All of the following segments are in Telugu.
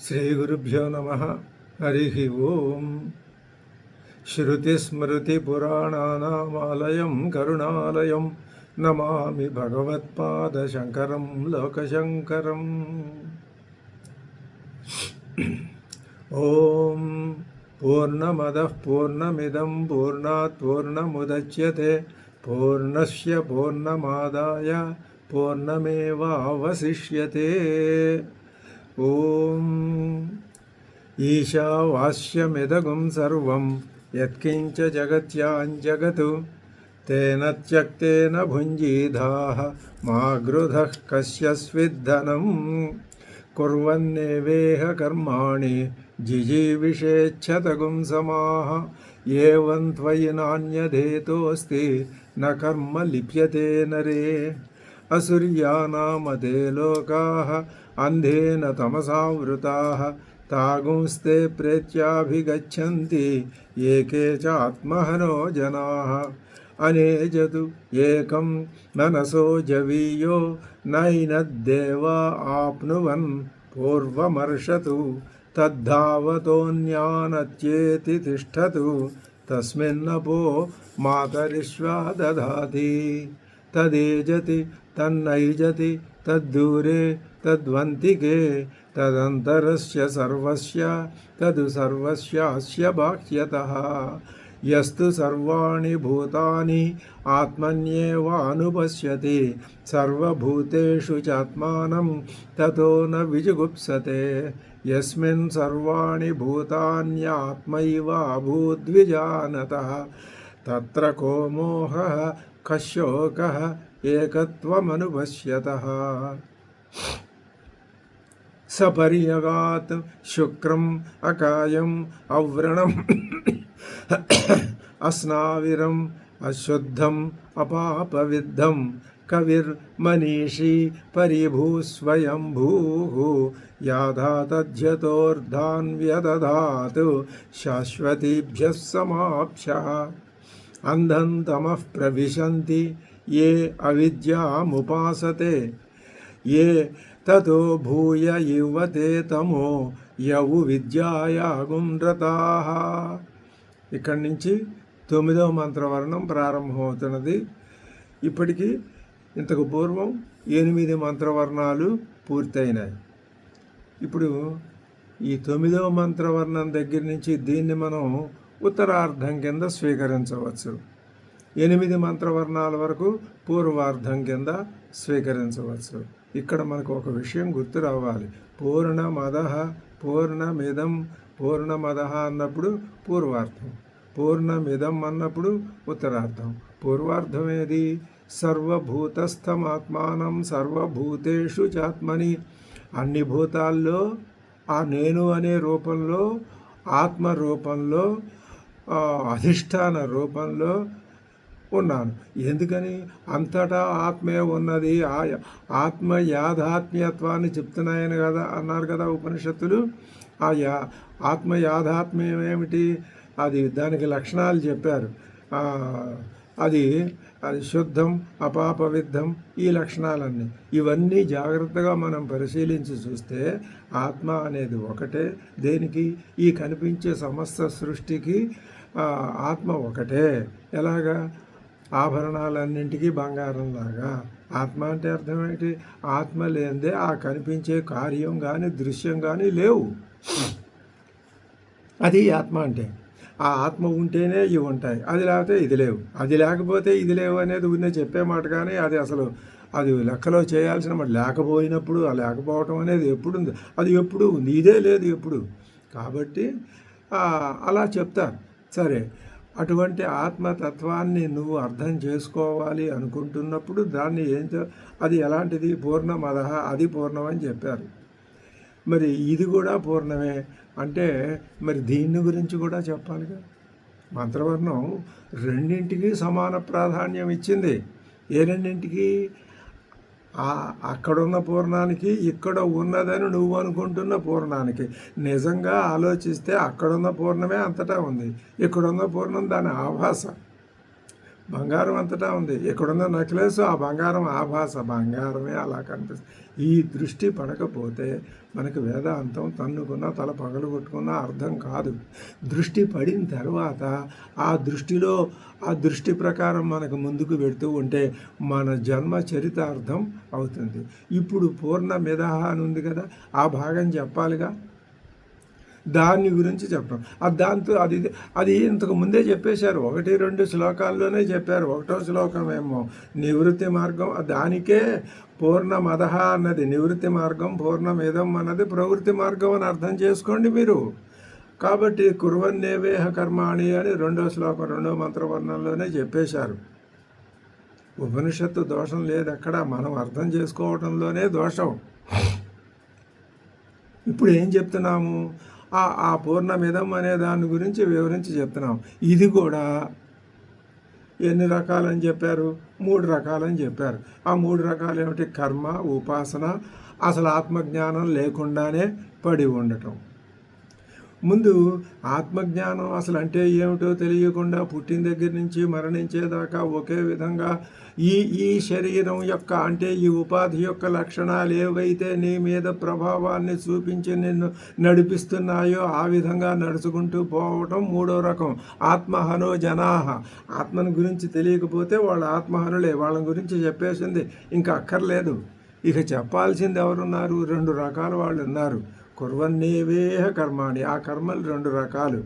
శ్రీగురుభ్యో నమ. హరి ఓం. శ్రుతిస్మృతిపురాణానామాలయం కరుణాలయం నమామి భగవత్పాదశంకరం లోకశంకరం. ఓం పూర్ణమదః పూర్ణమిదం పూర్ణాత్ పూర్ణముదచ్యతే పూర్ణస్య పూర్ణమాదాయ పూర్ణమేవావశిష్యతే. ఓం ఈశావాస్యమిదగుం సర్వం యత్కించ జగత్యాం తేన త్యక్తేన భుంజీధాః మా గృధః కస్యస్విద్ధనం కుర్వన్నేవేహ కర్మాణి జిజీవిషేచ్ఛతగుం సమాః ఏవం త్వయి నాన్యధేతోస్తి న కర్మ లిప్యతే నరే. అసుర్యానామతే లోకాః అంధేన తమసావృతాః తాగుంస్తే ప్రేత్యాభిగచ్చంతి ఏకే చ ఆత్మహనో జనాః. అనేజతు ఏకం మనసో జవీయో నైనద్దేవా ఆప్నువన్ పూర్వమర్షతు తద్ధావతోన్యానత్యేతి తిష్టతు తస్మిన్నపో మాతరిష్వా దధాతి. తదేజతి తన్నైజతి తద్దూరే తద్వంతికే తదంతరస్య సర్వస్య తదు సర్వస్యాస్య బాహ్యతః. యస్తు సర్వాణి భూతాని ఆత్మన్యేవానుపశ్యతి సర్వభూతేషు చాత్మానం తతో న విజుగుప్సతే. యస్మిన్ సర్వాణి భూతాన్యాత్మైవాభూద్విజానతః తత్ర కో మోహః కశోకః ఏకత్వమనుపశ్యతః. సపర్యగాత్ శుక్రం అకాయం అవ్రణం అస్నావిరం అశుద్ధం అపాపవిద్ధం కవిర్మనీషీ పరిభూస్వయంభూః యాథాతధ్యతోర్ధాన్ వ్యదధాతు శాశ్వతీభ్యः సమాప్స్యః. అంధం తమః ప్రవిశంతి ఏ అవిద్యాముపాసతే ఏ తతో భూయ యువతే తమో యవు విద్యాయాగుం రతాః. ఇక్కడి నుంచి 9వ మంత్రవర్ణం ప్రారంభమవుతున్నది. ఇప్పటికీ ఇంతకు పూర్వం 8 మంత్రవర్ణాలు పూర్తయినాయి. ఇప్పుడు ఈ 9వ మంత్రవర్ణం దగ్గర నుంచి దీన్ని మనం ఉత్తరార్ధం కింద స్వీకరించవచ్చు. 8 మంత్రవర్ణాల వరకు పూర్వార్ధం కింద స్వీకరించవచ్చు. ఇక్కడ మనకు ఒక విషయం గుర్తు రావాలి. పూర్ణమదః పూర్ణమిదం పూర్ణమదః అన్నప్పుడు పూర్వార్ధం, పూర్ణమిదం అన్నప్పుడు ఉత్తరార్ధం. పూర్వార్ధం ఏది? సర్వభూతస్థమాత్మానం సర్వభూతేషు చాత్మని. అన్ని భూతాల్లో ఆ నేను అనే రూపంలో, ఆత్మ రూపంలో, అధిష్టాన రూపంలో ఉన్నాను. ఎందుకని? అంతటా ఆత్మే ఉన్నది. ఆత్మ యాథాత్మ్యత్వాన్ని చెప్తున్నాయని కదా అన్నారు కదా ఉపనిషత్తులు. ఆ ఆత్మ యాథాత్మ్యం ఏమిటి? అది దానికి లక్షణాలు చెప్పారు. అది శుద్ధం అపాపవిద్ధం, ఈ లక్షణాలన్నీ. ఇవన్నీ జాగ్రత్తగా మనం పరిశీలించి చూస్తే ఆత్మ అనేది ఒకటే. దేనికి? ఈ కనిపించే సమస్త సృష్టికి ఆత్మ ఒకటే. ఎలాగా? ఆభరణాలన్నింటికీ బంగారంలాగా. ఆత్మ అంటే అర్థం ఏంటి? ఆత్మ లేనిదే ఆ కనిపించే కార్యం కానీ దృశ్యం కానీ లేవు. అది ఆత్మ అంటే. ఆ ఆత్మ ఉంటేనే ఇవి ఉంటాయి, అది లేకపోతే ఇది లేవు. అది లేకపోతే ఇది లేవు అనేది ఉన్న చెప్పే మాట, కానీ అది అసలు అది లెక్కలో చేయాల్సిన మాట. లేకపోయినప్పుడు ఆ లేకపోవటం అనేది ఎప్పుడు ఉంది? అది ఎప్పుడు ఉంది, ఇదే లేదు ఎప్పుడు. కాబట్టి అలా చెప్తారు. సరే, అటువంటి ఆత్మతత్వాన్ని నువ్వు అర్థం చేసుకోవాలి అనుకుంటున్నప్పుడు దాన్ని అది ఎలాంటిది? పూర్ణమదః, అది పూర్ణమని చెప్పారు. మరి ఇది కూడా పూర్ణమే అంటే మరి దీన్ని గురించి కూడా చెప్పాలిగా. మంత్రవర్ణం రెండింటికి సమాన ప్రాధాన్యం ఇచ్చింది. ఏ రెండింటికి? అక్కడున్న పూర్ణానికి, ఇక్కడ ఉన్నదని నువ్వు అనుకుంటున్న పూర్ణానికి. నిజంగా ఆలోచిస్తే అక్కడున్న పూర్ణమే అంతటా ఉంది, ఇక్కడున్న పూర్ణం దాని ఆభాస. బంగారం అంతటా ఉంది. ఇక్కడున్న నెక్లెస్ ఆ బంగారం ఆభాస, బంగారమే అలా కనిపిస్తుంది. ఈ దృష్టి పడకపోతే మనకు వేదాంతం తన్నుకున్నా తల పగలు కొట్టుకున్నా అర్థం కాదు. దృష్టి పడిన తర్వాత ఆ దృష్టిలో ఆ దృష్టి ప్రకారం మనకు ముందుకు పెడుతూ ఉంటే మన జన్మ చరితార్థం అవుతుంది. ఇప్పుడు పూర్ణ మిదహ అని ఉంది కదా, ఆ భాగం చెప్పాలిగా, దాని గురించి చెప్పడం. దాంతో అది ఇంతకు ముందే చెప్పేశారు, 1-2 శ్లోకాల్లోనే చెప్పారు. 1వ శ్లోకం ఏమో నివృత్తి మార్గం, దానికే పూర్ణమదహ అన్నది నివృత్తి మార్గం, పూర్ణమిదం అన్నది ప్రవృత్తి మార్గం అని అర్థం చేసుకోండి మీరు. కాబట్టి కుర్వన్నేవేహ కర్మాణి అని 2వ శ్లోకం 2వ మంత్రవర్ణంలోనే చెప్పేశారు. ఉపనిషత్తు దోషం లేదు అక్కడ, మనం అర్థం చేసుకోవడంలోనే దోషం. ఇప్పుడు ఏం చెప్తున్నాము, ఆ పూర్ణమిదం అనే దాని గురించి వివరించి చెప్తున్నాం. ఇది కూడా ఎన్ని రకాలని చెప్పారు, 3 రకాలని చెప్పారు. ఆ 3 రకాలు ఏమిటి, కర్మ, ఉపాసన, అసలు ఆత్మజ్ఞానం లేకుండానే పడి ఉండటం. ముందు ఆత్మజ్ఞానం అసలు అంటే ఏమిటో తెలియకుండా పుట్టిన దగ్గర నుంచి మరణించేదాకా ఒకే విధంగా ఈ శరీరం యొక్క అంటే ఈ ఉపాధి యొక్క లక్షణాలు ఏవైతే నీ మీద ప్రభావాన్ని చూపించి నిన్ను నడిపిస్తున్నాయో ఆ విధంగా నడుచుకుంటూ పోవటం 3వ రకం. ఆత్మహనో జనాహ, ఆత్మను గురించి తెలియకపోతే వాళ్ళు ఆత్మహనులే, వాళ్ళ గురించి చెప్పేసింది ఇంకా అక్కర్లేదు. ఇక చెప్పాల్సింది ఎవరున్నారు, 2 రకాల వాళ్ళు ఉన్నారు. కుర్వన్నేవేహ కర్మాణి, ఆ కర్మలు 2 రకాలు.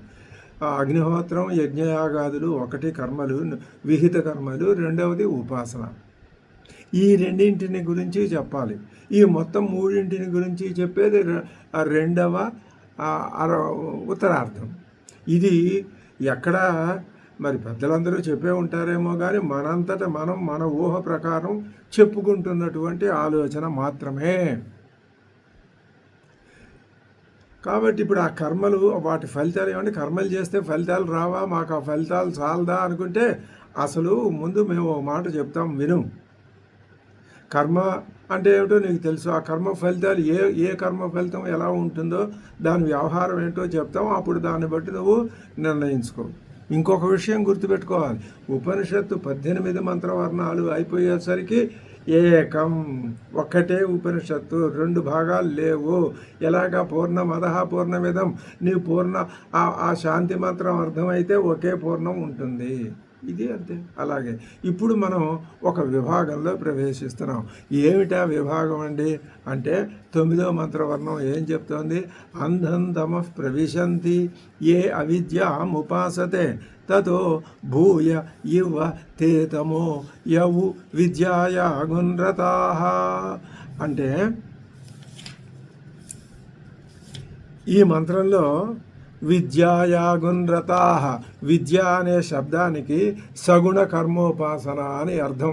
అగ్నిహోత్రం, యజ్ఞయాగాదులు ఒకటి కర్మలు, విహిత కర్మలు, రెండవది ఉపాసన. ఈ రెండింటిని గురించి చెప్పాలి. ఈ మొత్తం 3 గురించి చెప్పేది 2వ ఉత్తరార్థం. ఇది ఎక్కడ మరి పెద్దలందరూ చెప్పే ఉంటారేమో కానీ మనంతట మనం మన ఊహ ప్రకారం చెప్పుకుంటున్నటువంటి ఆలోచన మాత్రమే. కాబట్టి ఇప్పుడు ఆ కర్మలు వాటి ఫలితాలు ఏమంటే, కర్మలు చేస్తే ఫలితాలు రావా, మాకు ఆ ఫలితాలు చాలదా అనుకుంటే అసలు ముందు మేము ఒక మాట చెప్తాం విను. కర్మ అంటే ఏమిటో నీకు తెలుసు, ఆ కర్మ ఫలితాలు ఏ కర్మ ఫలితం ఎలా ఉంటుందో దాని వ్యవహారం ఏంటో చెప్తాం, అప్పుడు దాన్ని బట్టి నువ్వు నిర్ణయించుకో. ఇంకొక విషయం గుర్తుపెట్టుకోవాలి, ఉపనిషత్తు 18 మంత్రవర్ణాలు అయిపోయేసరికి ఏకం, ఒక్కటే ఉపనిషత్తు, 2 భాగాలు లేవు. ఎలాగా పూర్ణమదహ పూర్ణమిదం, నీ ఆ శాంతి మంత్రం అర్థమైతే ఒకే పూర్ణం ఉంటుంది. ఇది అంతే. అలాగే ఇప్పుడు మనం ఒక విభాగంలో ప్రవేశిస్తున్నాం. ఏమిటా విభాగం అండి అంటే 9వ మంత్రవర్ణం ఏం చెప్తోంది, అంధం తమః ప్రవిశంతి ఏ అవిద్యాముపాసతే తతో భూయ ఇవ తే తమో యవు విద్యాయా గుణరతాః. అంటే ఈ మంత్రంలో విద్యాయా గుణరతాః, విద్య అనే శబ్దానికి సగుణ కర్మోపాసన అని అర్థం.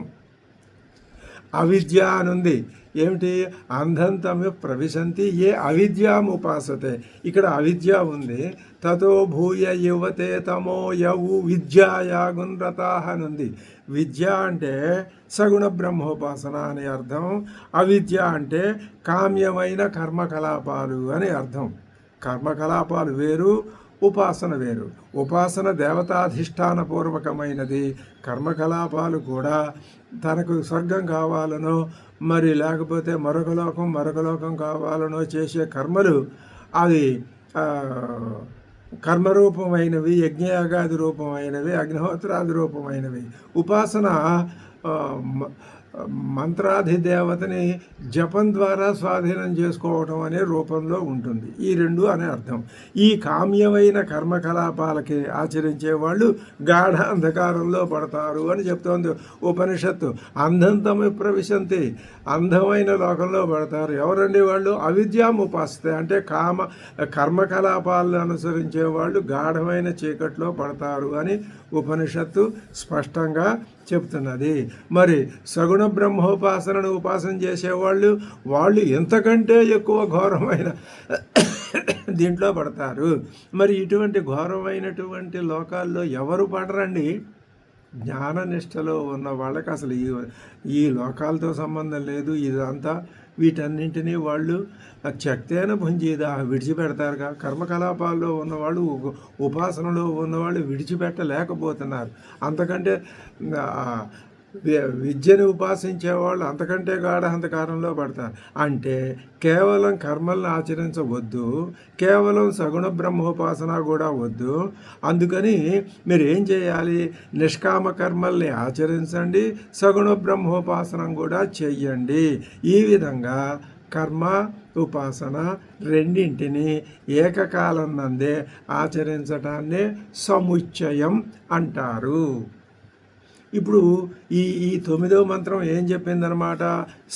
అవిద్య అనుంది, ఏమిటి, అంధంతమే ప్రవిశంతి ఏ అవిద్యాముపాసతే, ఇక్కడ అవిద్య ఉంది. తతో భూయ యువతే తమో యవు విద్యాయా గుణరతాః అనుంది. విద్య అంటే సగుణ బ్రహ్మోపాసన అని అర్థం, అవిద్య అంటే కామ్యమైన కర్మకలాపాలు అని అర్థం. కర్మకలాపాలు వేరు, ఉపాసన వేరు. ఉపాసన దేవతాధిష్టానపూర్వకమైనది, కర్మకలాపాలు కూడా తనకు స్వర్గం కావాలనో మరి లేకపోతే మరొక లోకం కావాలనో చేసే కర్మలు అది కర్మరూపమైనవి, యజ్ఞయాగాది రూపమైనవి, అగ్నిహోత్రాది రూపమైనవి. ఉపాసన మంత్రాధిదేవతని జపం ద్వారా స్వాధీనం చేసుకోవటం అనే రూపంలో ఉంటుంది. ఈ 2 అనే అర్థం. ఈ కామ్యమైన కర్మకలాపాలకి ఆచరించే వాళ్ళు గాఢ అంధకారంలో పడతారు అని చెప్తోంది ఉపనిషత్తు. అంధంతమే ప్రవిశంతి, అందమైన లోకంలో పడతారు. ఎవరండి వాళ్ళు, అవిద్యాముపాసతే అంటే కర్మకలాపాలను అనుసరించే వాళ్ళు గాఢమైన చీకట్లో పడతారు అని ఉపనిషత్తు స్పష్టంగా చెప్తున్నది. మరి సగుణ బ్రహ్మోపాసనను ఉపాసన చేసేవాళ్ళు వాళ్ళు ఎంతకంటే ఎక్కువ ఘోరమైన దీంట్లో పడతారు. మరి ఇటువంటి ఘోరమైనటువంటి లోకాల్లో ఎవరు పడరండి, జ్ఞాననిష్టలో ఉన్న వాళ్ళకి అసలు ఈ లోకాలతో సంబంధం లేదు. ఇదంతా వీటన్నింటినీ వాళ్ళు త్యక్తేన భుంజీదా విడిచిపెడతారుగా. కర్మకలాపాల్లో ఉన్నవాళ్ళు, ఉపాసనలో ఉన్నవాళ్ళు విడిచిపెట్టలేకపోతున్నారు. అంతకంటే విద్యను ఉపాసించే వాళ్ళు అంతకంటే గాఢహంతకారంలో పడతారు. అంటే కేవలం కర్మలను ఆచరించవద్దు, కేవలం సగుణ బ్రహ్మోపాసన కూడా వద్దు. అందుకని మీరు ఏం చేయాలి? నిష్కామ కర్మల్ని ఆచరించండి, సగుణ బ్రహ్మోపాసన కూడా చెయ్యండి. ఈ విధంగా కర్మ ఉపాసన రెండింటినీ ఏకకాలం నందే ఆచరించడాన్నే సముచ్చయం అంటారు. ఇప్పుడు ఈ 9వ మంత్రం ఏం చెప్పిందనమాట?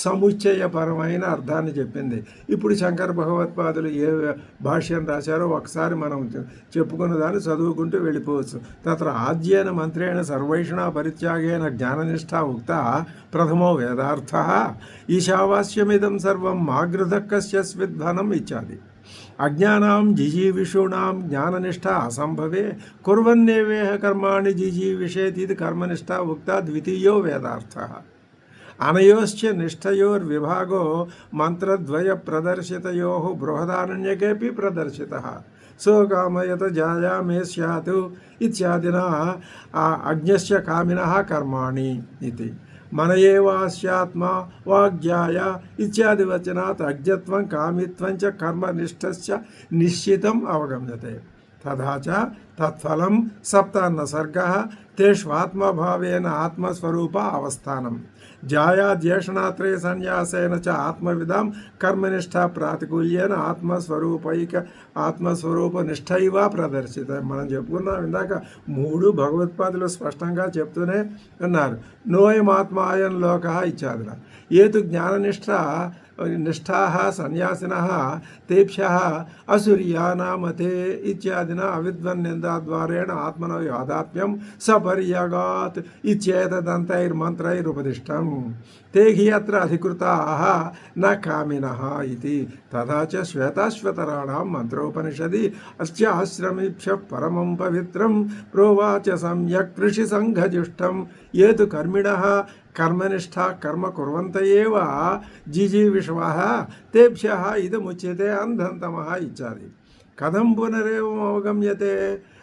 సముచ్చయపరమైన అర్థాన్ని చెప్పింది. ఇప్పుడు శంకర భగవత్పాదులు ఏ భాష్యం రాశారో ఒకసారి మనం చెప్పుకున్న దాన్ని చదువుకుంటూ వెళ్ళిపోవచ్చు. తత్ర ఆద్యేన మంత్రేణ సర్వైషణ పరిత్యాగేన జ్ఞాననిష్ఠా ఉక్త ప్రథమో వేదార్థ ఈశావాస్యమిదం సర్వం మాగృధక్కస్య స్విద్భనం ఇత్యాది. అజ్ఞానాం జిజీవిషూణాం జ్ఞాననిష్ఠా అసంభవే కుర్వన్నేవేహ కర్మాణి జిజీవిషేతి కర్మనిష్ఠా ఉక్త ద్వితీయో వేదార్థ. అనయోశ్చ నిష్ఠయోర్విభాగో మంత్రద్వయ ప్రదర్శితయో బృహదారణ్యకేపి ప్రదర్శితః. సో కామయత జాయామే స్యాత్ ఇత్యాదినా అజ్ఞస్య కామినః కర్మాణి ఇది. మన ఏవాస్యాత్మ వాగ్యాయ ఇత్యాది వచనాత్ అజ్ఞత్వం కామిత్వం చ కర్మనిష్టస్య నిశ్చితం అవగమ్యతే. తథా చ తత్ఫలం సప్తాన్న సర్గః తేష్వాత్మభావేన ఆత్మస్వరూప అవస్థానం. జాయాద్యేషణాత్రయ సన్యాసేన చ ఆత్మవిదాం కర్మనిష్ఠా ప్రాతికూల్యేన ఆత్మస్వరూప నిష్ఠైవ ప్రదర్శిత. మనం చెప్పుకున్నాం ఇందాక 3 భగవత్పాదులు స్పష్టంగా చెప్తూనే ఉన్నారు. నోయమాత్మాయం లోక ఇత్యాదిన ఏతు నిష్ఠాః సన్యాసినః తేభ్యః అసూర్యానామతే ఇత్యాదిన అవిద్వన్నిందాద్వారేణ ఆత్మనో యాదాత్మ్యం సపర్యగాత్ ఇత్యేతదంతైర్మంత్రైరుపదిష్టం. ते हि अत्र अधिकृताः न कामिनः इति. तथा च श्वेताश्वतराणां मंत्रोपनिषदि अस्य आश्रमेभ्यः परमं पवित्रं प्रोवाच सम्यक् ऋषिसङ्घजुष्टं ये तु कर्मिणः कर्मनिष्ठा कर्म कुर्वन्त एव जिजीविषवः तेभ्यः इदमुच्यते अन्धन्तमः इत्यादि. कथं पुनरेवम् अवगम्यते?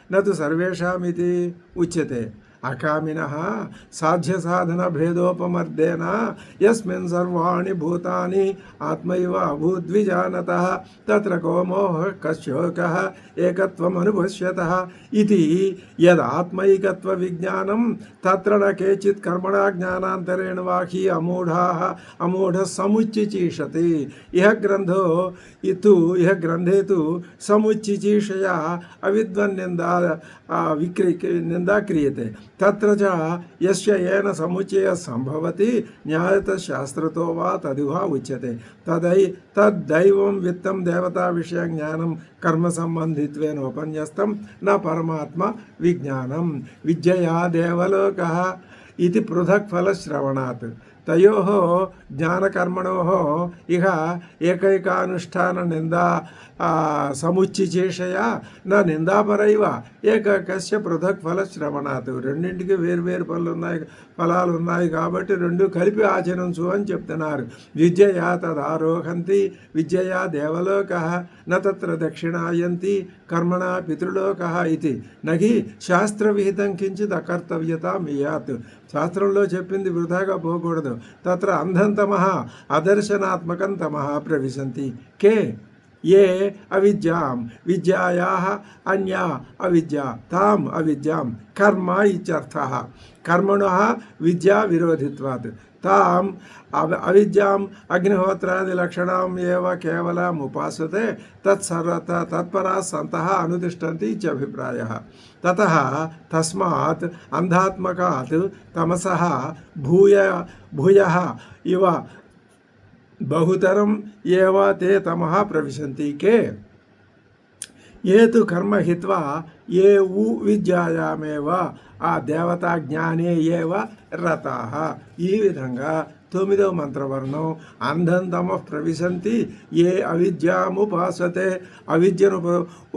न तु सर्वेषामिति उच्यते. अकामिनः साध्यसाधन भेदोपमर्देन यस्मिन् सर्वाणि भूतानि आत्मैव अभूद्विजानतः तत्र को मोहः कशोकः एकत्वमनुभुष्यतः इति यदात्मैकत्वविज्ञानं तत्र न केचित् कर्मणा ज्ञानान्तरेण वा हि अमूढः समुच्चिचीषति. इह ग्रन्थे तु समुच्चिचीषया अविद्वन्निन्दा निन्दा क्रियते. तत्र च यस्य येन समुच्चयः संभवति न्यायतः शास्त्रतो वा तदिवा उच्यते. तद्दैवं वित्तं देवता विषय ज्ञानं कर्म संबंधित्वेन उपन्यस्तं न परमात्मा विज्ञानं. विद्यया देवलोकः इति पृथक् फलश्रवणात् तयोः ज्ञानकर्मणोः इह एकैकानुष्ठान निंदा समुच्चिचेषया न निंदापरैव ఏకైకస్య పృథక్ ఫల శ్రవణాత్. రెండింటికి వేరువేరు ఫలాలు ఉన్నాయి కాబట్టి రెండు కలిపి ఆచరించు అని చెప్తున్నారు. విద్యయా తదారోహంతి విద్యయా దేవలోకః న తత్ర దక్షిణాయంతి కర్మణా పితృలోకః ఇది. నహి శాస్త్రవిహితం కించిత్ అకర్తవ్యతాం ఇయాత్. శాస్త్రంలో చెప్పింది వృధాగా పోకూడదు. తత్ర అంధం తమః అదర్శనాత్మకం తమః ప్రవిశంతి. కే ये अविद्यां विद्यायाः अन्या अविद्या ताम अविद्यां कर्म इत्यर्थः. कर्मणः विद्या विरोधित्वात् ताम अविद्याम् अग्निहोत्रादिलक्षणाम् एव केवलम् उपासते तत्पराः सन्तः अनुतिष्ठन्ति इत्यभिप्रायः. ततः तस्मात् अन्धात्मकात् तमसः भूयः इव बहुतरम एव ते तमः प्रविशन्ति. के ये तु कर्म हित्वा ये उ विद्यायामेव ఆ దేవతా జ్ఞానే ఏవ రతాః. ఈ విధంగా 9వ మంత్రవర్ణం అంధం తమ ప్రవిశంతి ఏ అవిద్యాముపాసతే అవిద్యను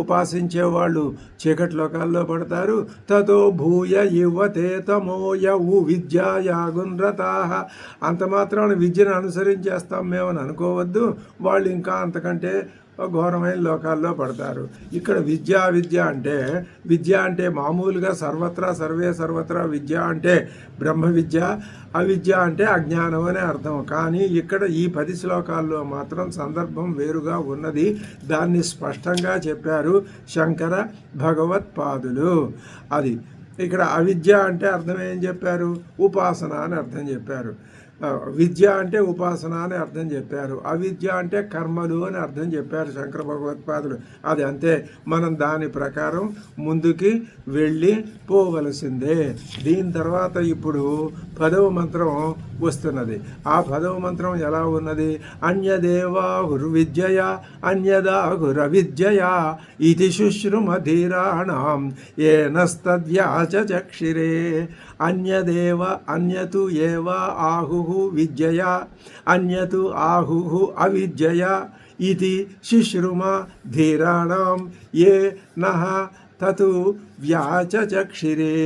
ఉపాసించే వాళ్ళు చీకటి లోకాల్లో పడతారు. తతో భూయ యువతే తమోయవు విద్యాయాగున్రతా. అంత మాత్రాన విద్యను అనుసరించేస్తాం మేమని అనుకోవద్దు. వాళ్ళు ఇంకా అంతకంటే ఘోరమైన లోకాల్లో పడతారు. ఇక్కడ విద్య అంటే మామూలుగా సర్వత్రా సర్వత్రా విద్య అంటే బ్రహ్మ విద్య, అవిద్య అంటే అజ్ఞానం అనే అర్థం. కానీ ఇక్కడ ఈ 10 శ్లోకాల్లో మాత్రం సందర్భం వేరుగా ఉన్నది. దాన్ని స్పష్టంగా చెప్పారు శంకర భగవత్పాదులు. అది ఇక్కడ అవిద్య అంటే అర్థం ఏం చెప్పారు? ఉపాసన అని అర్థం చెప్పారు. విద్య అంటే ఉపాసన అని అర్థం చెప్పారు. అవిద్య అంటే కర్మలు అని అర్థం చెప్పారు శంకర భగవత్పాదులు. అది అంతే, మనం దాని ప్రకారం ముందుకి వెళ్ళి పోవలసిందే. దీని తర్వాత ఇప్పుడు 10వ మంత్రం వస్తున్నది. ఆ 10వ మంత్రం ఎలా ఉన్నది? అన్యదేవా గురువిద్యయా అన్యదా గురవిద్యయా ఇది శుశ్రుమధీరాణం ఏనస్తద్వ్యాచక్షిరే అన్యదేవ అన్యతు ఏవ ఆహుః విద్యయా అన్యతు ఆహుః అవిద్యయా ఇది శుశ్రుమ ధీరాణం ఏ నః తతు వ్యాచచక్షిరే.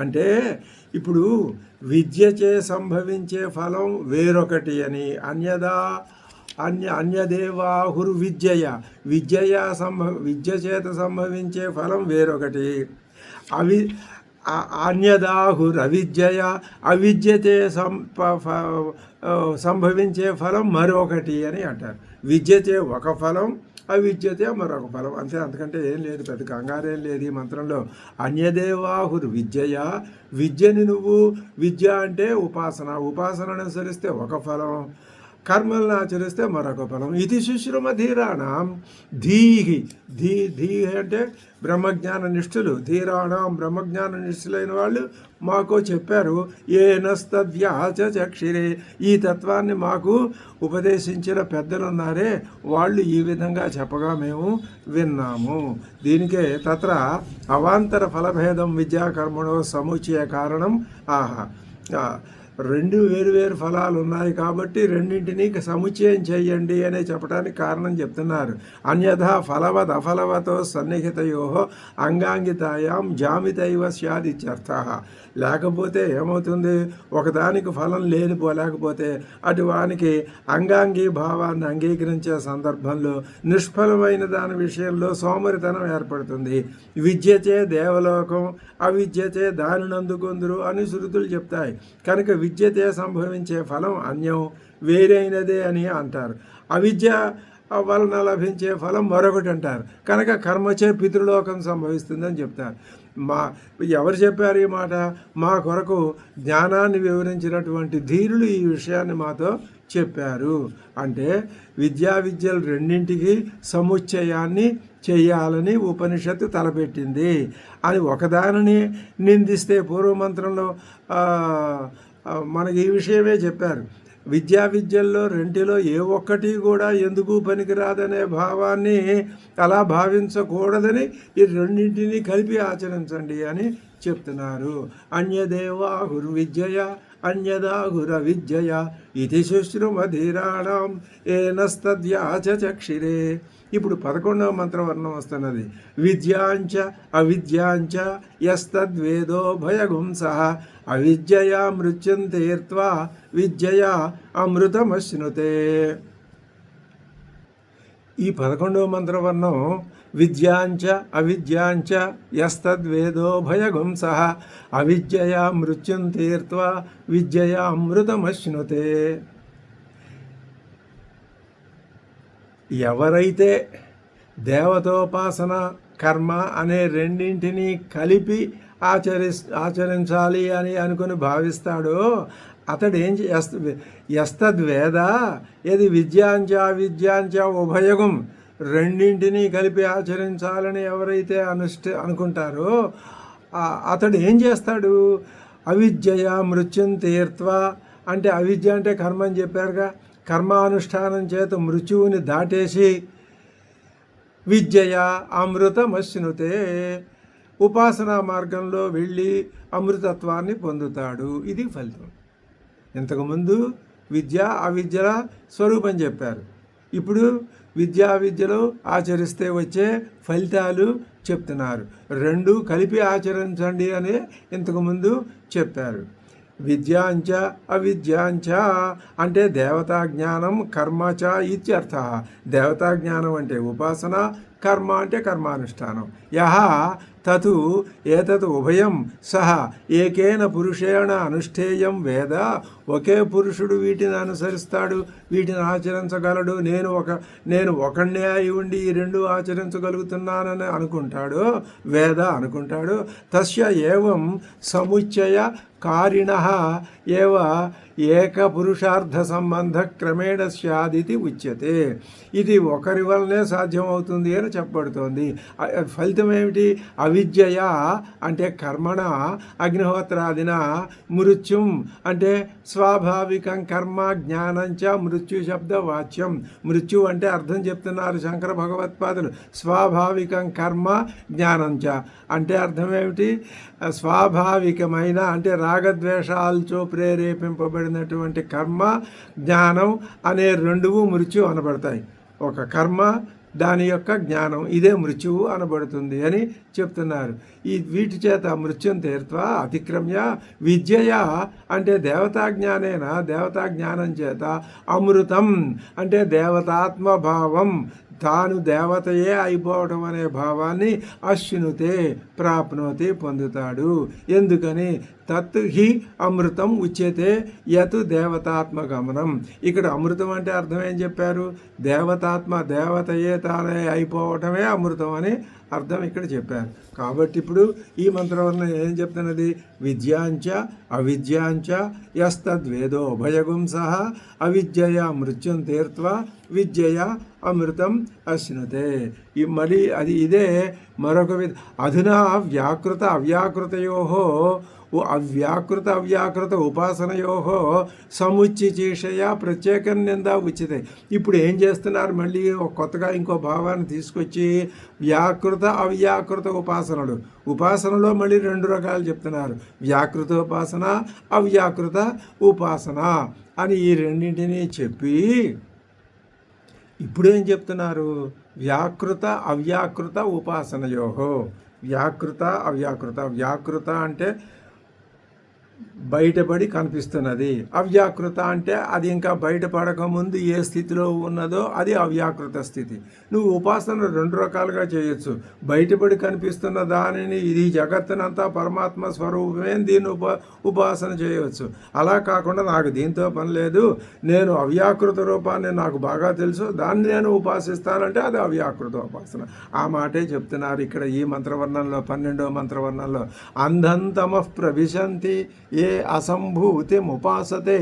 అంటే ఇప్పుడు విద్యచే సంభవించే ఫలం వేరొకటి అని, అన్యదేవాహుర్ విద్య చేత సంభవించే ఫలం వేరొకటి, అన్యదాహుర్ అవిద్యతే సంభవించే ఫలం మరొకటి అని అంటారు. విద్యతే ఒక ఫలం, అవిద్యతే మరొక ఫలం, అంతే. అంతకంటే ఏం లేదు, పెద్ద కంగారేం లేదు ఈ మంత్రంలో. అన్యదేవాహుర్ విద్యని నువ్వు విద్య అంటే ఉపాసనను అనుసరిస్తే ఒక ఫలం, కర్మలను ఆచరిస్తే మరొక ఫలం. ఇది శుశ్రుమ ధీరాణం ధీ అంటే బ్రహ్మజ్ఞాన నిష్ఠులు. ధీరాణం బ్రహ్మజ్ఞాన నిష్ఠులైన వాళ్ళు మాకు చెప్పారు. ఏనస్తద్వ్యాచక్షిరే, ఈ తత్వాన్ని మాకు ఉపదేశించిన పెద్దలున్నారే వాళ్ళు ఈ విధంగా చెప్పగా మేము విన్నాము. దీనికే తత్ర అవాంతర ఫలభేదం విద్యాకర్మణో సముచయ కారణం. రెండు వేరు ఫలాలు ఉన్నాయి కాబట్టి రెండింటినీ సముచ్చయం చేయండి అనే చెప్పడానికి కారణం చెప్తున్నారు. అన్యథా ఫలవద్ అఫలవతో సన్నిహితయో అంగాంగితాయాం జామితైవ స్యాదిత్యర్థ. లేకపోతే ఏమవుతుంది? ఒకదానికి ఫలం లేకపోతే అటువానికి అంగాంగీ భావాన్ని అంగీకరించే సందర్భంలో నిష్ఫలమైన దాని విషయంలో సోమరితనం ఏర్పడుతుంది. విద్యచే దేవలోకం, అవిద్యచే దానినందుకొందురు అని శృతులు చెప్తాయి. కనుక విద్యతే సంభవించే ఫలం అన్యం, వేరైనదే అని అంటారు. అవిద్య వలన లభించే ఫలం మరొకటి అంటారు. కనుక కర్మచే పితృలోకం సంభవిస్తుందని చెప్తారు. ఎవరు చెప్పారు ఈ మాట? మా కొరకు జ్ఞానాన్ని వివరించినటువంటి ధీరులు ఈ విషయాన్ని మాతో చెప్పారు. అంటే విద్యలు రెండింటికి సముచ్చయాన్ని చెయ్యాలని ఉపనిషత్తు తలపెట్టింది అని ఒకదానిని నిందిస్తే పూర్వమంత్రంలో మనకి ఈ విషయమే చెప్పారు. విద్యల్లో రెంటిలో ఏ ఒక్కటి కూడా ఎందుకు పనికిరాదనే భావాన్ని అలా భావించకూడదని ఈ రెండింటినీ కలిపి ఆచరించండి అని చెప్తున్నారు. అన్యదేవా గురు విద్యయా అన్యదా గుర విద్యయా ఇది శుశ్రుమధీరాణం ఏనస్తద్వ్యాచక్షిరే. ఇప్పుడు 11వ మంత్రవర్ణం వస్తున్నది. విద్యాంచ అవిద్యాంచ యస్తద్వేదో భయగుంసః అవిద్యయా మృత్యుం తీర్త్వా విద్యయా అమృతమశ్నుతే. ఈ 11వ మంత్రవర్ణం విద్యాంచ అవిద్యాంచ యస్తద్వేదో భయగుంసః అవిద్యయా మృత్యుం తీర్త్వా విద్యయా అమృతమశ్నుతే. ఎవరైతే దేవతోపాసన కర్మ అనే రెండింటినీ కలిపి ఆచరించాలి అని అనుకుని భావిస్తాడో అతడు ఏం యస్తద్వేద ఏది విద్యాంచ అవిద్యాంచ ఉభయగం రెండింటినీ కలిపి ఆచరించాలని ఎవరైతే అనుకుంటారో అతడు ఏం చేస్తాడు? అవిద్యయ మృత్యుం తీర్త్వా అంటే అవిద్య అంటే కర్మ అని చెప్పారుగా, కర్మానుష్ఠానం చేత మృత్యువుని దాటేసి విద్యయ అమృతమశ్నుతే ఉపాసనా మార్గంలో వెళ్ళి అమృతత్వాన్ని పొందుతాడు. ఇది ఫలితం. ఇంతకుముందు విద్య అవిద్యల స్వరూపం చెప్పారు. ఇప్పుడు విద్యలు ఆచరిస్తే వచ్చే ఫలితాలు చెప్తున్నారు. రెండు కలిపి ఆచరించండి అని ఇంతకుముందు చెప్పారు. విద్యాంచ అవిద్యాంచ అంటే దేవతా జ్ఞానం కర్మచ ఇత్యర్థ. దేవతా జ్ఞానం అంటే ఉపాసన, కర్మ అంటే కర్మానుష్ఠానం. యహ తతు ఏతత్ ఉభయం సహ ఏకేన పురుషేణ అనుష్ఠేయం వేద. ఒకే పురుషుడు వీటిని అనుసరిస్తాడు, వీటిని ఆచరించగలడు. నేను ఒకణ్ణే అయి ఉండి ఈ రెండు ఆచరించగలుగుతున్నానని అనుకుంటాడు, వేద అనుకుంటాడు. తస్య ఏవం సముచ్చయ కారిణః ఏవ ఏకపురుషార్థ సంబంధ క్రమేణ స్యాదితి ఉచ్యతే. ఇది ఒకరి వల్లనే సాధ్యమవుతుంది అని చెప్పబడుతోంది. ఫలితం ఏమిటి? అవిద్యయ అంటే కర్మణ అగ్నిహోత్రాదిన మృత్యుం అంటే స్వాభావికం కర్మ జ్ఞానంచ మృత్యు శబ్ద వాచ్యం. మృత్యు అంటే అర్థం చెప్తున్నారు శంకర భగవత్పాదులు. స్వాభావికం కర్మ జ్ఞానంచ అంటే అర్థం ఏమిటి? స్వాభావికమైన అంటే రాగద్వేషాలతో ప్రేరేపింపబడినటువంటి కర్మ జ్ఞానం అనే రెండువు మృత్యు అనబడతాయి. ఒక కర్మ దాని యొక్క జ్ఞానం ఇదే మృత్యువు అనబడుతుంది అని చెప్తున్నారు. వీటి చేత మృత్యుం తీర్త్వా అతిక్రమ్య విద్యయ అంటే దేవతా జ్ఞానేన దేవతా జ్ఞానం చేత అమృతం అంటే దేవతాత్మభావం తాను దేవతయే అయిపోవడం అనే భావాన్ని అశ్నుతే ప్రాప్నోతి పొందుతాడు. ఎందుకని? తత్ హి అమృతం ఉచ్యతే యత్ దేవతాత్మగమనం. ఇక్కడ అమృతం అంటే అర్థం ఏం చెప్పారు? దేవతయే తానే అయిపోవటమే అమృతం అని అర్థం ఇక్కడ చెప్పారు. కాబట్టి ఇప్పుడు ఈ మంత్రవర్ణం ఏం చెప్తున్నది? విద్యాంచ అవిద్యాంచ యస్తద్వేదో ఉభయగుం సహ అవిద్యయ మృత్యుం తీర్త్వా విద్యయ అమృతం అశ్నుతే. మళ్ళీ ఇదే మరొక అధునా వ్యాకృత అవ్యాకృతయోహో అవ్యాకృత ఉపాసనయో సముచిచీషయ ప్రత్యేకం నిందా ఉచితే. ఇప్పుడు ఏం చేస్తున్నారు? మళ్ళీ కొత్తగా ఇంకో భావాన్ని తీసుకొచ్చి వ్యాకృత అవ్యాకృత ఉపాసనలో మళ్ళీ రెండు రకాలు చెప్తున్నారు. వ్యాకృత ఉపాసన, అవ్యాకృత ఉపాసన అని ఈ రెండింటినీ చెప్పి ఇప్పుడేం చెప్తున్నారు? వ్యాకృత అవ్యాకృత ఉపాసనయోహో. వ్యాకృత అంటే బయటపడి కనిపిస్తున్నది. అవ్యాకృత అంటే అది ఇంకా బయటపడకముందు ఏ స్థితిలో ఉన్నదో అది అవ్యాకృత స్థితి. నువ్వు ఉపాసన రెండు రకాలుగా చేయొచ్చు. బయటపడి కనిపిస్తున్న దానిని ఇది జగత్తునంతా పరమాత్మ స్వరూపమే, దీన్ని ఉపాసన చేయవచ్చు. అలా కాకుండా నాకు దీంతో పని లేదు, నేను అవ్యాకృత రూపాన్ని నాకు బాగా తెలుసు, దాన్ని నేను ఉపాసిస్తానంటే అది అవ్యాకృత ఉపాసన. ఆ మాటే చెప్తున్నారు ఇక్కడ ఈ మంత్రవర్ణంలో, 12వ మంత్రవర్ణంలో. అంధంతమః ప్రవిశంతి ఏ అసంభూతిముపాసతే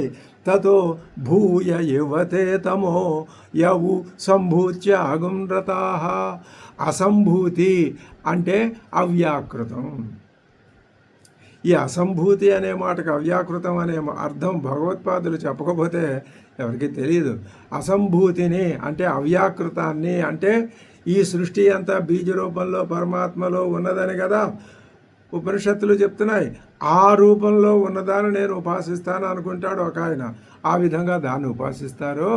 తతో భూయ యువతే తమో యవు సంభూత్యాగుం రతాః. అసంభూతి అంటే అవ్యాకృతం. ఈ అసంభూతి అనే మాటకు అవ్యాకృతం అనే అర్థం భగవత్పాదులు చెప్పకపోతే ఎవరికి తెలియదు. అసంభూతిని అంటే అవ్యాకృతాన్ని అంటే ఈ సృష్టి అంతా బీజ రూపంలో పరమాత్మలో ఉన్నదని కదా ఉపనిషత్తులు చెప్తున్నాయి. ఆ రూపంలో ఉన్నదాన్ని నేను ఉపాసిస్తాను అనుకుంటాడు ఒక ఆయన. ఆ విధంగా దాన్ని ఉపాసిస్తారో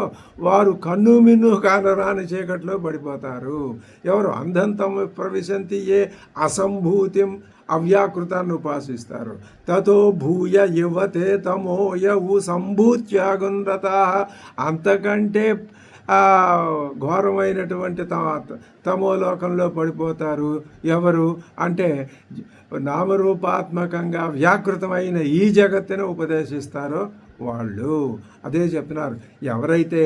వారు కన్ను మిన్ను కానరాని చీకట్లో పడిపోతారు. ఎవరు? అంధంతం ప్రవిశంతి ఏ అసంభూతిం అవ్యాకృతాన్ని ఉపాసిస్తారు. తతో భూయ యువతే తమో యవు సంభూత్యాగుం రతాః. అంతకంటే ఘోరమైనటువంటి తమోలోకంలో పడిపోతారు. ఎవరు అంటే నామరూపాత్మకంగా వ్యాకృతమైన ఈ జగత్తును ఉపదేశిస్తారో వాళ్ళు. అదే చెప్తున్నారు. ఎవరైతే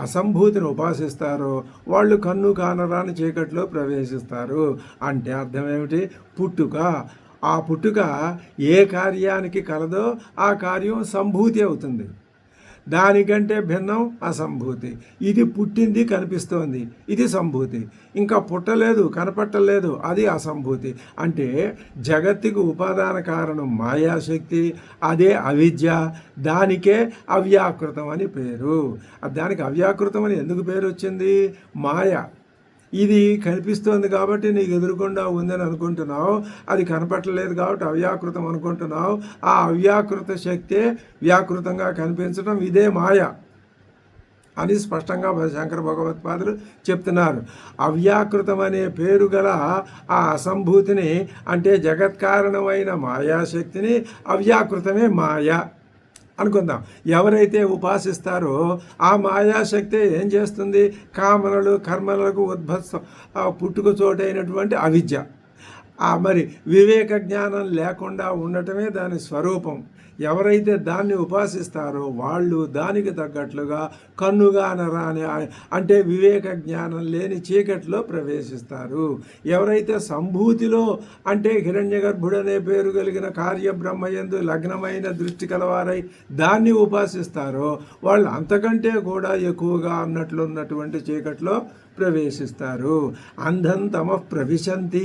అసంభూతిని ఉపాసిస్తారో వాళ్ళు కన్ను కానరాని చీకట్లో ప్రవేశిస్తారు. అంటే అర్థం ఏమిటి? పుట్టుక. ఆ పుట్టుక ఏ కార్యానికి కలదో ఆ కార్యం సంభూతి అవుతుంది. దానికంటే భిన్నం అసంభూతి. ఇది పుట్టింది, కనిపిస్తోంది, ఇది సంభూతి. ఇంకా పుట్టలేదు, కనపట్టలేదు, అది అసంభూతి. అంటే జగత్తుకు ఉపాదాన కారణం మాయాశక్తి, అదే అవిద్య. దానికే అవ్యాకృతం అని పేరు. దానికి అవ్యాకృతం అని ఎందుకు పేరు వచ్చింది? మాయ. ఇది కనిపిస్తోంది కాబట్టి నీకు ఎదురుకుండా ఉందని అనుకుంటున్నావు, అది కనపట్టలేదు కాబట్టి అవ్యాకృతం అనుకుంటున్నావు. ఆ అవ్యాకృత శక్తే వ్యాకృతంగా కనిపించడం, ఇదే మాయ అని స్పష్టంగా శంకర భగవత్పాదులు చెప్తున్నారు. అవ్యాకృతం అనే పేరు గల ఆ అసంభూతిని, అంటే జగత్కారణమైన మాయాశక్తిని అవ్యాకృతమే మాయ అనుకుందాం. ఎవరైతే ఉపాసిస్తారో ఆ మాయాశక్తి ఏం చేస్తుంది? కామనలు కర్మలకు పుట్టుక చోటైనటువంటి అవిద్య, మరి వివేక జ్ఞానం లేకుండా ఉండటమే దాని స్వరూపం. ఎవరైతే దాన్ని ఉపాసిస్తారో వాళ్ళు దానికి తగ్గట్లుగా కన్నుగానరాని, అంటే వివేక జ్ఞానం లేని చీకట్లో ప్రవేశిస్తారు. ఎవరైతే సంభూతిలో, అంటే హిరణ్యగర్భుడనే పేరు కలిగిన కార్యబ్రహ్మయందు లగ్నమైన దృష్టి కలవారై దాన్ని ఉపాసిస్తారో వాళ్ళు అంతకంటే కూడా ఎక్కువగా అన్నట్లున్నటువంటి చీకట్లో ప్రవేశిస్తారు. అంధం తమః ప్రవిశంతి